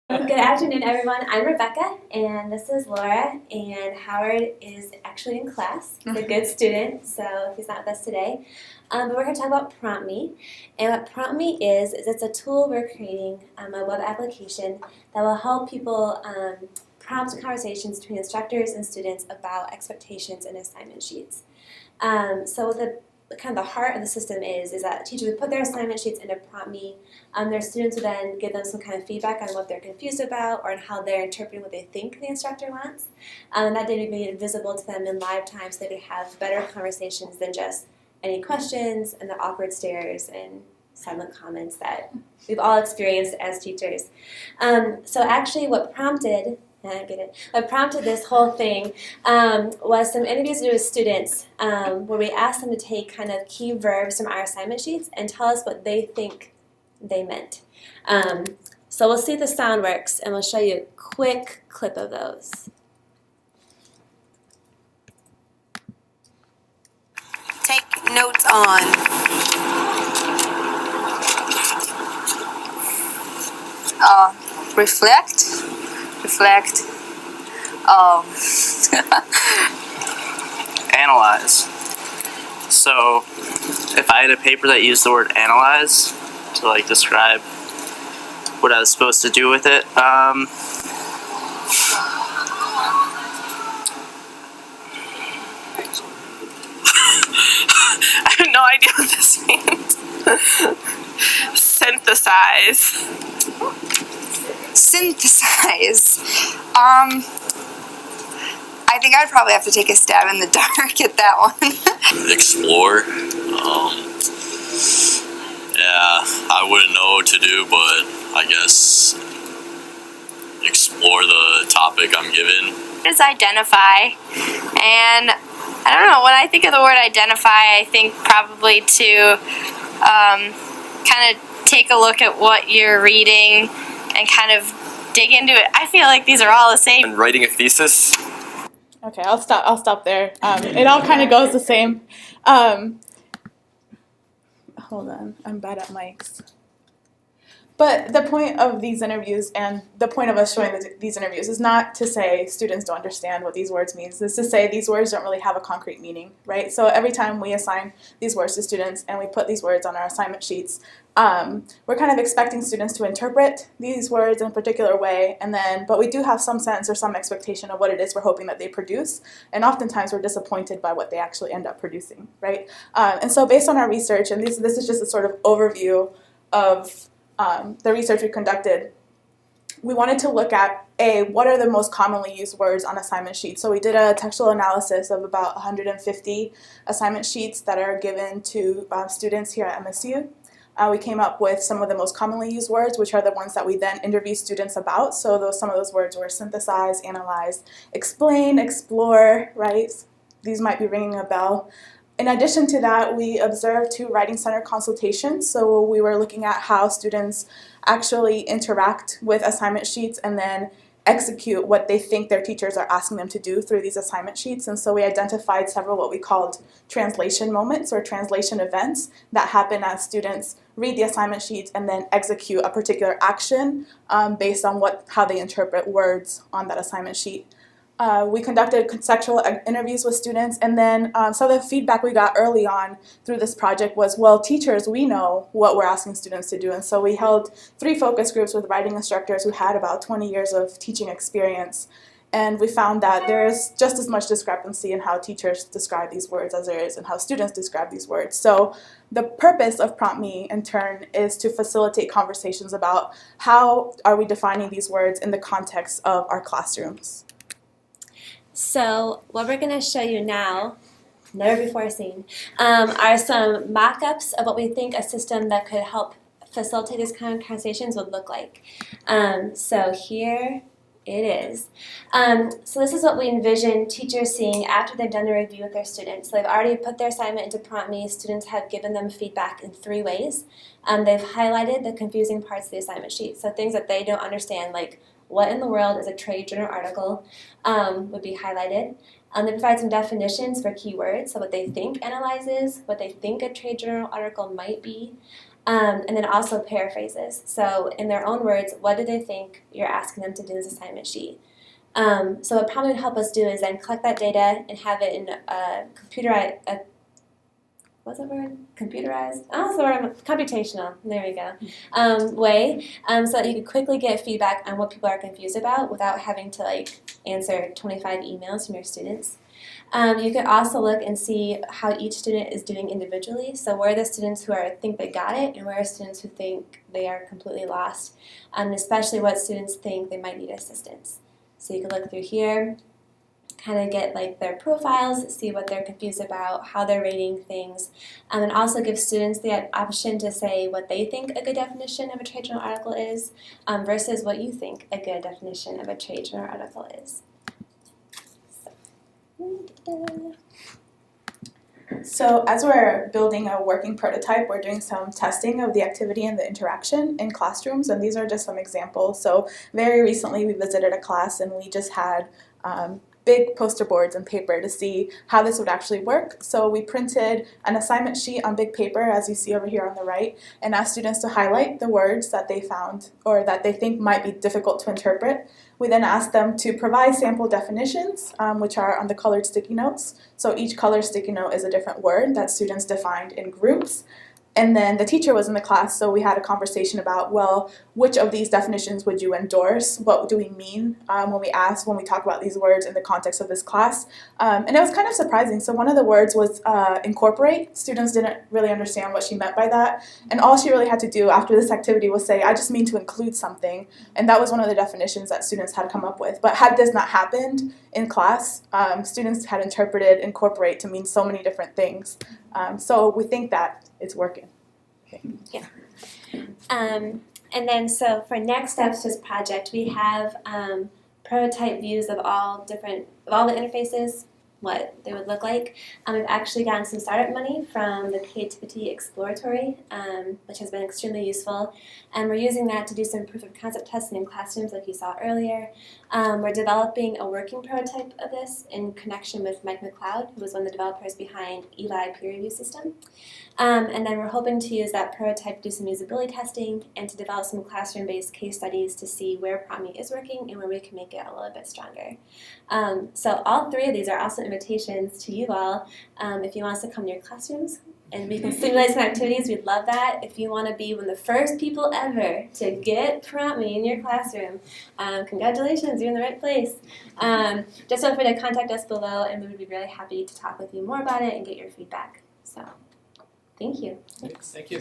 Good afternoon, everyone. I'm Rebecca, and this is Laura, and Howard is actually in class. He's a good student, so he's not with us today. But we're going to talk about PromptMe. And what PromptMe is it's a tool we're creating, a web application that will help people prompt conversations between instructors and students about expectations and assignment sheets. So the heart of the system is that teachers would put their assignment sheets into PromptMe. Their students would then give them some kind of feedback on what they're confused about or on how they're interpreting what they think the instructor wants. And that data would be visible to them in live time so they could have better conversations than just any questions and the awkward stares and silent comments that we've all experienced as teachers. So actually what prompted this whole thing was some interviews we did with students where we asked them to take kind of key verbs from our assignment sheets and tell us what they think they meant. So we'll see if the sound works, and we'll show you a quick clip of those. Take notes on. Reflect. Analyze. So if I had a paper that used the word analyze to describe what I was supposed to do with it, I have no idea what this means. Synthesize. I think I'd probably have to take a stab in the dark at that one. Explore. Yeah, I wouldn't know what to do, but I guess explore the topic I'm given. Is identify, and I don't know, when I think of the word identify, I think probably to kind of take a look at what you're reading and kind of dig into it. I feel like these are all the same. And writing a thesis. Okay, I'll stop there. It all kind of goes the same. Hold on, I'm bad at mics. But the point of these interviews and the point of us showing these interviews is not to say students don't understand what these words mean. It's to say these words don't really have a concrete meaning, right? So every time we assign these words to students and we put these words on our assignment sheets, we're kind of expecting students to interpret these words in a particular way, but we do have some sense or some expectation of what it is we're hoping that they produce, and oftentimes we're disappointed by what they actually end up producing, right? And so based on our research, and this is just a sort of overview of the research we conducted, we wanted to look at, what are the most commonly used words on assignment sheets? So we did a textual analysis of about 150 assignment sheets that are given to students here at MSU. We came up with some of the most commonly used words, which are the ones that we then interview students about. So some of those words were synthesize, analyze, explain, explore, right? These might be ringing a bell. In addition to that, we observed 2 writing-centered consultations. So we were looking at how students actually interact with assignment sheets and then execute what they think their teachers are asking them to do through these assignment sheets. And so we identified several what we called translation moments or translation events that happen as students read the assignment sheets and then execute a particular action based on how they interpret words on that assignment sheet. We conducted contextual interviews with students, and then some of the feedback we got early on through this project was, well, teachers, we know what we're asking students to do. And so we held 3 focus groups with writing instructors who had about 20 years of teaching experience. And we found that there is just as much discrepancy in how teachers describe these words as there is in how students describe these words. So the purpose of PromptMe, in turn, is to facilitate conversations about how are we defining these words in the context of our classrooms. So what we're going to show you now, never before seen, are some mock-ups of what we think a system that could help facilitate these kind of conversations would look like. So here it is. So this is what we envision teachers seeing after they've done the review with their students. So they've already put their assignment into PromptMe. Students have given them feedback in 3 ways. They've highlighted the confusing parts of the assignment sheet, so things that they don't understand, like what in the world is a trade journal article, would be highlighted. They provide some definitions for keywords, so what they think analyzes, what they think a trade journal article might be. And then also paraphrases. So in their own words, what do they think you're asking them to do in this assignment sheet? So what PromptMe would help us do is then collect that data and have it in a computerized, what's that word? Computerized? Oh, that's the word. Computational. There we go. Way, so that you can quickly get feedback on what people are confused about without having to like answer 25 emails from your students. You can also look and see how each student is doing individually. So where are the students who think they got it, and where are students who think they are completely lost, and especially what students think they might need assistance. So you can look through here, kind of get like their profiles, see what they're confused about, how they're rating things, and also give students the option to say what they think a good definition of a trade journal article is versus what you think a good definition of a trade journal article is. So as we're building a working prototype, we're doing some testing of the activity and the interaction in classrooms, and these are just some examples. So very recently we visited a class and we just had big poster boards and paper to see how this would actually work. So we printed an assignment sheet on big paper, as you see over here on the right, and asked students to highlight the words that they found or that they think might be difficult to interpret. We then asked them to provide sample definitions, which are on the colored sticky notes. So each colored sticky note is a different word that students defined in groups. And then the teacher was in the class, so we had a conversation about, well, which of these definitions would you endorse? What do we mean when we talk about these words in the context of this class? And it was kind of surprising. So one of the words was incorporate. Students didn't really understand what she meant by that. And all she really had to do after this activity was say, I just mean to include something. And that was one of the definitions that students had come up with. But had this not happened in class, students had interpreted incorporate to mean so many different things. So we think that it's working. Okay. Yeah. And then so for next steps to this project, we have prototype views of all the interfaces, what they would look like. We've actually gotten some startup money from the Creativity Exploratory, which has been extremely useful. And we're using that to do some proof of concept testing in classrooms like you saw earlier. We're developing a working prototype of this in connection with Mike McLeod, who was one of the developers behind Eli peer review system. And then we're hoping to use that prototype to do some usability testing and to develop some classroom-based case studies to see where PromptMe is working and where we can make it a little bit stronger. So all three of these are also invitations to you all. If you want us to come to your classrooms and we can simulate some activities, we'd love that. If you want to be one of the first people ever to get PromptMe in your classroom, congratulations, you're in the right place. Just feel free to contact us below and we would be really happy to talk with you more about it and get your feedback. So, thank you. Thank you.